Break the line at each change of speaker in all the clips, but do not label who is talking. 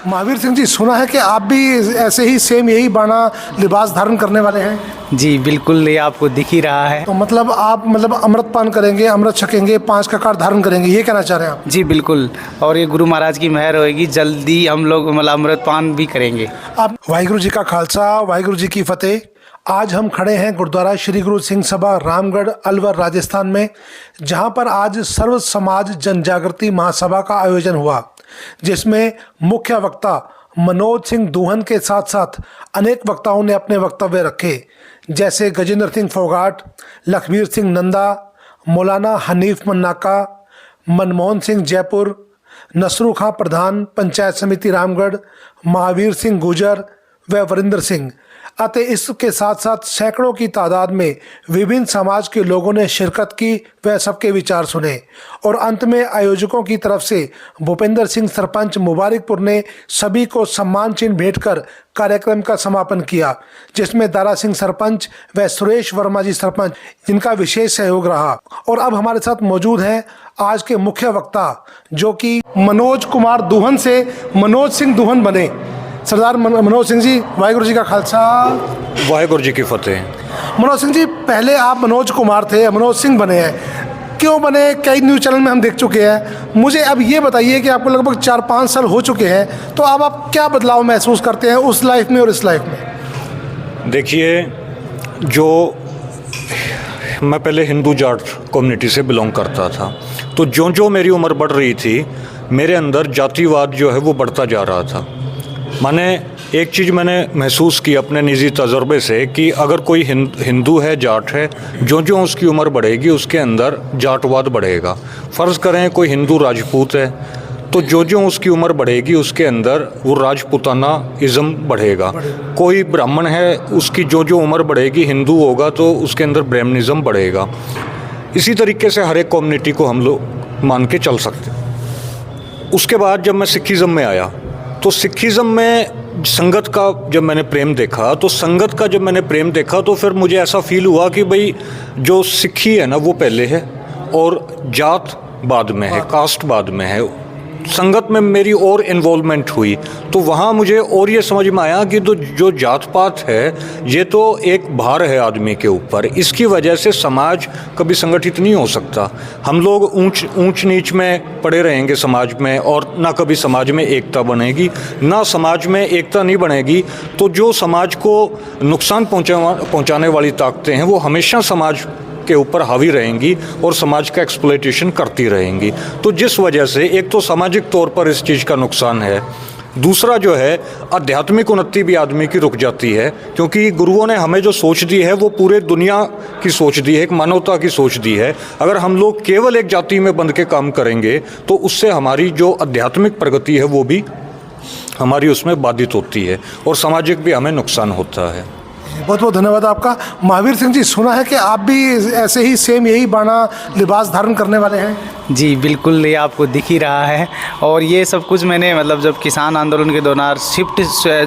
महावीर सिंह जी, सुना है कि आप भी ऐसे ही सेम यही बाना लिबास धारण करने वाले हैं।
जी बिल्कुल, ये आपको दिख ही रहा है।
तो मतलब आप अमृत पान करेंगे, अमृत छकेंगे, 5 ककार धारण करेंगे, ये कहना चाह रहे हैं आप?
जी बिल्कुल, और ये गुरु महाराज की मेहर होएगी, जल्दी हम लोग अमृत पान भी करेंगे।
आप वाहिगुरु जी का खालसा, वाहिगुरु जी की फतेह। आज हम खड़े हैं गुरुद्वारा श्री गुरु सिंह सभा रामगढ़ अलवर राजस्थान में, जहां पर आज सर्व समाज जन जागृति महासभा का आयोजन हुआ, जिसमें मुख्य वक्ता मनोज सिंह दूहन के साथ साथ अनेक वक्ताओं ने अपने वक्तव्य रखे, जैसे गजेंद्र सिंह फोगाट, लखबीर सिंह नंदा, मौलाना हनीफ मन्नाका, मनमोहन सिंह जयपुर, नसरू खां प्रधान पंचायत समिति रामगढ़, महावीर सिंह गुजर व वरिंदर सिंह। अतः इसके साथ साथ सैकड़ों की तादाद में विभिन्न समाज के लोगों ने शिरकत की व सबके विचार सुने। और अंत में आयोजकों की तरफ से भूपेंद्र सिंह सरपंच मुबारकपुर ने सभी को सम्मान चिन्ह भेंट कर कार्यक्रम का समापन किया, जिसमें दारा सिंह सरपंच व सुरेश वर्मा जी सरपंच, जिनका विशेष सहयोग रहा। और अब हमारे साथ मौजूद हैं आज के मुख्य वक्ता, जो कि मनोज कुमार दूहन से मनोज सिंह दूहन बने। सरदार मनोज सिंह जी, वाहिगुरु जी का खालसा,
वाहिगुरु जी की फतेह।
मनोज सिंह जी, पहले आप मनोज कुमार थे, मनोज सिंह बने हैं, क्यों बने? कई न्यूज़ चैनल में हम देख चुके हैं। मुझे अब ये बताइए कि आपको लगभग 4-5 साल हो चुके हैं, तो अब आप क्या बदलाव महसूस करते हैं उस लाइफ में और इस लाइफ में?
देखिए, जो मैं पहले हिंदू जाट कम्युनिटी से बिलोंग करता था, तो जो मेरी उम्र बढ़ रही थी, मेरे अंदर जातिवाद जो है वो बढ़ता जा रहा था। माने एक चीज़ मैंने महसूस की अपने निजी तजर्बे से कि अगर कोई हिंदू है, जाट है, जो उसकी उम्र बढ़ेगी उसके अंदर जाटवाद बढ़ेगा। फ़र्ज़ करें कोई हिंदू राजपूत है, तो जो उसकी उम्र बढ़ेगी उसके अंदर वो राजपूताना इज़म बढ़ेगा। कोई ब्राह्मण है, उसकी जो उम्र बढ़ेगी, हिंदू होगा तो उसके अंदर ब्राह्मणिज़म बढ़ेगा। इसी तरीके से हर एक कम्युनिटी को हम लोग मान के चल सकते। उसके बाद जब मैं सिखिज़म में आया, तो सिखिज़म में संगत का जब मैंने प्रेम देखा, तो संगत का जब मैंने प्रेम देखा तो फिर मुझे ऐसा फील हुआ कि भाई जो सिक्खी है ना वो पहले है और जात बाद में है, कास्ट बाद में है। संगत में मेरी और इन्वॉल्वमेंट हुई, तो वहाँ मुझे और ये समझ में आया कि तो जो जात पात है ये तो एक भार है आदमी के ऊपर। इसकी वजह से समाज कभी संगठित नहीं हो सकता। हम लोग ऊंच नीच में पड़े रहेंगे समाज में, और ना कभी समाज में एकता बनेगी, ना समाज में एकता नहीं बनेगी तो जो समाज को नुकसान पहुँचाने वाली ताकतें हैं वो हमेशा समाज के ऊपर हावी रहेंगी और समाज का एक्सप्लॉयटेशन करती रहेंगी। तो जिस वजह से एक तो सामाजिक तौर पर इस चीज़ का नुकसान है, दूसरा जो है आध्यात्मिक उन्नति भी आदमी की रुक जाती है, क्योंकि गुरुओं ने हमें जो सोच दी है वो पूरे दुनिया की सोच दी है, एक मानवता की सोच दी है। अगर हम लोग केवल एक जाति में बंध के काम करेंगे तो उससे हमारी जो आध्यात्मिक प्रगति है वो भी हमारी उसमें बाधित होती है और सामाजिक भी हमें नुकसान होता है।
बहुत बहुत धन्यवाद आपका। महावीर सिंह जी, सुना है कि आप भी ऐसे ही सेम यही बाना लिबास धारण करने वाले हैं।
जी बिल्कुल, ये आपको दिख ही रहा है। और ये सब कुछ मैंने जब किसान आंदोलन के दौरान शिफ्ट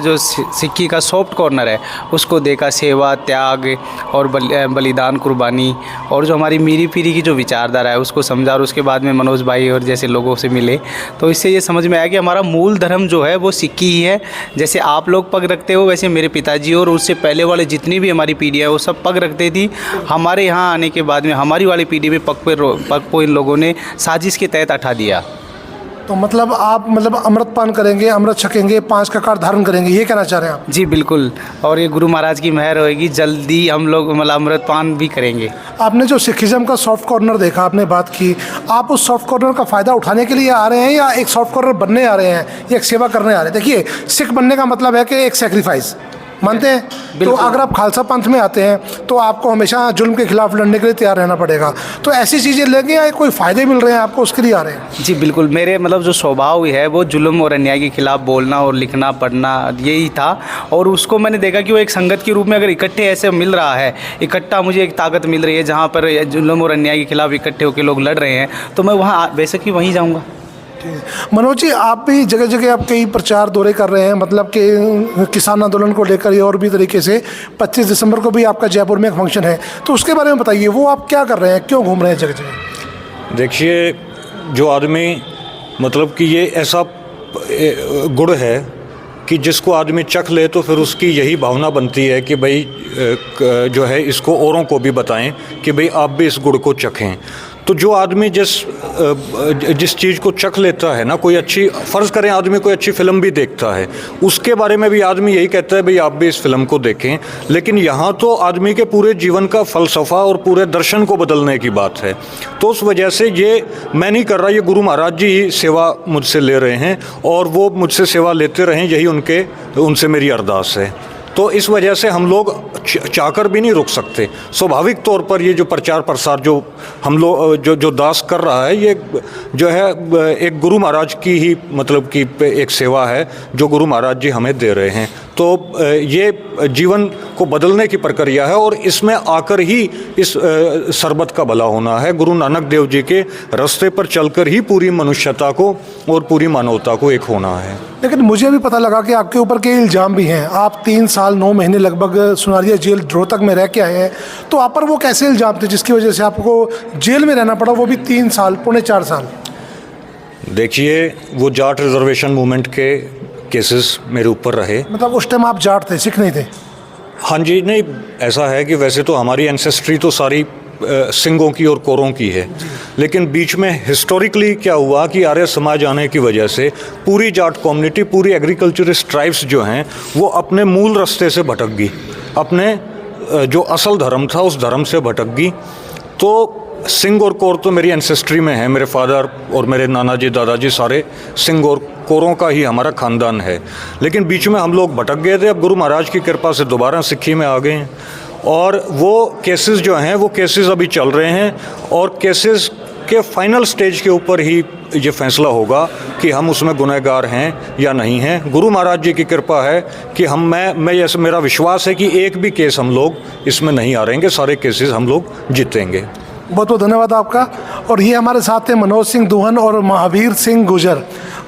जो सिक्की का सॉफ्ट कॉर्नर है उसको देखा, सेवा, त्याग और बलिदान, कुर्बानी, और जो हमारी मीरी पीढ़ी की जो विचारधारा है उसको समझा। और उसके बाद में मनोज भाई और जैसे लोगों से मिले तो इससे ये समझ में आया कि हमारा मूल धर्म जो है वो सिक्की ही है। जैसे आप लोग पग रखते हो वैसे मेरे पिताजी और उससे पहले वाले जितनी भी हमारी पीढ़ी है वो सब पग रखते थी। हमारे यहाँ आने के बाद में हमारी वाली पीढ़ी में पग को इन लोगों ने साजिश के तहत हटा दिया।
तो आप अमृत पान करेंगे, अमृत छकेंगे, 5 ककार धारण करेंगे, ये कहना चाह रहे हैं आप?
जी बिल्कुल, और ये गुरु महाराज की मेहर होएगी, जल्दी हम लोग अमृत पान भी करेंगे।
आपने जो सिखिज्म का सॉफ्ट कॉर्नर देखा, आपने बात की, आप उस सॉफ्ट कॉर्नर का फ़ायदा उठाने के लिए आ रहे हैं या एक सॉफ्ट कॉर्नर बनने आ रहे हैं या एक सेवा करने आ रहे हैं? देखिए, सिख बनने का मतलब है कि एक सेक्रीफाइस, मानते हैं? तो अगर आप खालसा पंथ में आते हैं तो आपको हमेशा जुल्म के खिलाफ लड़ने के लिए तैयार रहना पड़ेगा। तो ऐसी चीज़ें लेंगे या कोई फ़ायदे मिल रहे हैं आपको, उसके लिए आ रहे हैं?
जी बिल्कुल, मेरे जो स्वभाव है वो जुल्म और अन्याय के खिलाफ बोलना और लिखना पढ़ना यही था। और उसको मैंने देखा कि वो एक संगत के रूप में अगर इकट्ठे ऐसे मिल रहा है, इकट्ठा मुझे एक ताकत मिल रही है जहाँ पर जुल्म और अन्याय के खिलाफ इकट्ठे होकर लोग लड़ रहे हैं, तो मैं वहाँ बेशक ही वहीं जाऊँगा।
मनोज जी, आप भी जगह जगह आप कई प्रचार दौरे कर रहे हैं, कि किसान आंदोलन को लेकर या और भी तरीके से। 25 दिसंबर को भी आपका जयपुर में एक फंक्शन है, तो उसके बारे में बताइए, वो आप क्या कर रहे हैं, क्यों घूम रहे हैं जगह जगह?
देखिए, जो आदमी कि ये ऐसा गुड़ है कि जिसको आदमी चख ले तो फिर उसकी यही भावना बनती है कि भाई जो है इसको औरों को भी बताएं कि भाई आप भी इस गुड़ को चखें। तो जो आदमी जिस चीज़ को चख लेता है ना, कोई अच्छी, फ़र्ज़ करें आदमी कोई अच्छी फ़िल्म भी देखता है, उसके बारे में भी आदमी यही कहता है भाई आप भी इस फिल्म को देखें। लेकिन यहाँ तो आदमी के पूरे जीवन का फ़लसफ़ा और पूरे दर्शन को बदलने की बात है। तो उस वजह से ये मैं नहीं कर रहा, ये गुरु महाराज जी ही सेवा मुझसे ले रहे हैं और वो मुझसे सेवा लेते रहें, यही उनसे मेरी अरदास है। तो इस वजह से हम लोग चाहकर भी नहीं रुक सकते। स्वाभाविक तौर पर ये जो प्रचार प्रसार जो हम लोग जो दास कर रहा है, ये जो है एक गुरु महाराज की ही मतलब कि एक सेवा है जो गुरु महाराज जी हमें दे रहे हैं। तो ये जीवन को बदलने की प्रक्रिया है और इसमें आकर ही इस शरबत का भला होना है। गुरु नानक देव जी के रास्ते पर चलकर ही पूरी मनुष्यता को और पूरी मानवता को एक होना है।
लेकिन मुझे भी पता लगा कि आपके ऊपर के इल्ज़ाम भी हैं। आप 3 साल 9 महीने लगभग सुनारिया जेल रोहतक में रह के आए हैं। तो आप पर वो कैसे इल्ज़ाम थे जिसकी वजह से आपको जेल में रहना पड़ा, वो भी 3 साल, पौने 4 साल?
देखिए, वो जाट रिजर्वेशन मूवमेंट के केसेस मेरे ऊपर रहे।
मतलब उस टाइम आप जाट थे, सिख नहीं थे?
हाँ जी, नहीं, ऐसा है कि वैसे तो हमारी एंसेस्ट्री तो सारी सिंगों की और कोरों की है, लेकिन बीच में हिस्टोरिकली क्या हुआ कि आर्य समाज आने की वजह से पूरी जाट कम्युनिटी, पूरी एग्रीकल्चरिस्ट ट्राइब्स जो हैं वो अपने मूल रास्ते से भटक गई, अपने जो असल धर्म था उस धर्म से भटक गई। तो सिंह और कौर तो मेरी एंसेस्ट्री में है, मेरे फादर और मेरे नाना जी, दादाजी सारे सिंह और कौरों का ही हमारा ख़ानदान है। लेकिन बीच में हम लोग भटक गए थे, अब गुरु महाराज की कृपा से दोबारा सिक्खी में आ गए हैं और वो केसेस जो हैं वो केसेस अभी चल रहे हैं और केसेस के फाइनल स्टेज के ऊपर ही ये फैसला होगा कि हम उसमें गुनहगार हैं या नहीं हैं। गुरु महाराज जी की कृपा है कि मेरा विश्वास है कि एक भी केस हम लोग इसमें नहीं हारेंगे, सारे केसेस हम लोग जीतेंगे।
बहुत बहुत धन्यवाद आपका। और ये हमारे साथ थे मनोज सिंह दुहन और महावीर सिंह गुजर।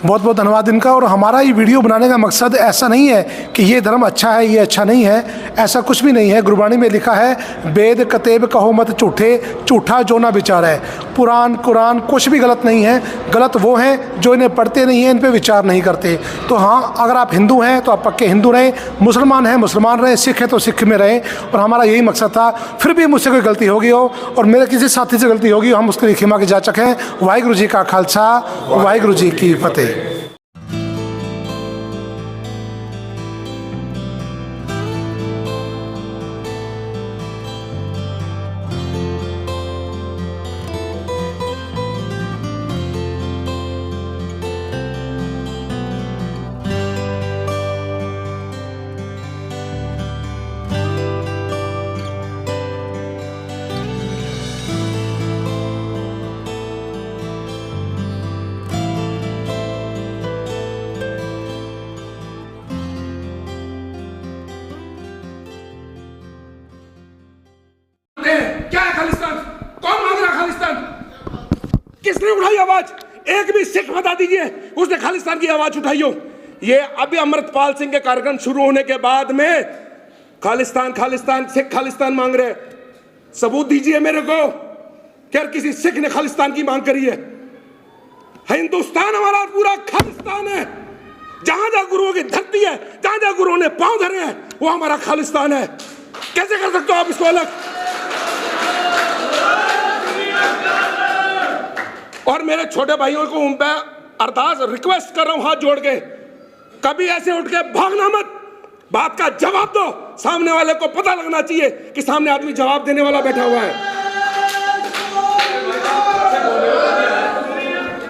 बहुत बहुत धन्यवाद इनका। और हमारा ये वीडियो बनाने का मकसद ऐसा नहीं है कि ये धर्म अच्छा है, ये अच्छा नहीं है, ऐसा कुछ भी नहीं है। गुरबाणी में लिखा है, वेद कतेब कहो मत झूठे, झूठा जो ना विचार है। पुराण कुरान कुछ भी गलत नहीं है, गलत वो हैं जो इन्हें पढ़ते नहीं हैं, इन पे विचार नहीं करते। तो हाँ, अगर आप हिंदू हैं तो आप पक्के हिंदू रहें, मुसलमान हैं मुसलमान रहें, सिख हैं तो सिख में रहें। और हमारा यही मकसद था। फिर भी मुझसे कोई गलती होगी हो और मेरे किसी साथी से गलती होगी, हम उसके लिए क्षमा के जाचक हैं। वाहिगुरु जी का खालसा, वाहिगुरु जी की फतेह।
क्या है खालिस्तान? कौन मांग रहा खालिस्तान? किसने उठाई आवाज? एक भी सिख बता दीजिए उसने खालिस्तान की आवाज उठाई हो। ये अभी अमृतपाल सिंह के कार्यक्रम शुरू होने के बाद में खालिस्तान खालिस्तान सिख खालिस्तान मांग रहे। सबूत दीजिए मेरे को क्या किसी सिख ने खालिस्तान की मांग करी है? हिंदुस्तान हमारा पूरा खालिस्तान है। जहां जहां गुरुओं की धरती है, जहां जहां गुरुओं ने पांव धरे हैं, वो हमारा खालिस्तान है। कैसे कर सकते हो आप इसको अलग? और मेरे छोटे भाइयों को उन पे अरदास रिक्वेस्ट कर रहा हूं हाथ जोड़ के, कभी ऐसे उठ के भागना मत, बात का जवाब दो। सामने वाले को पता लगना चाहिए कि सामने आदमी जवाब देने वाला बैठा हुआ है।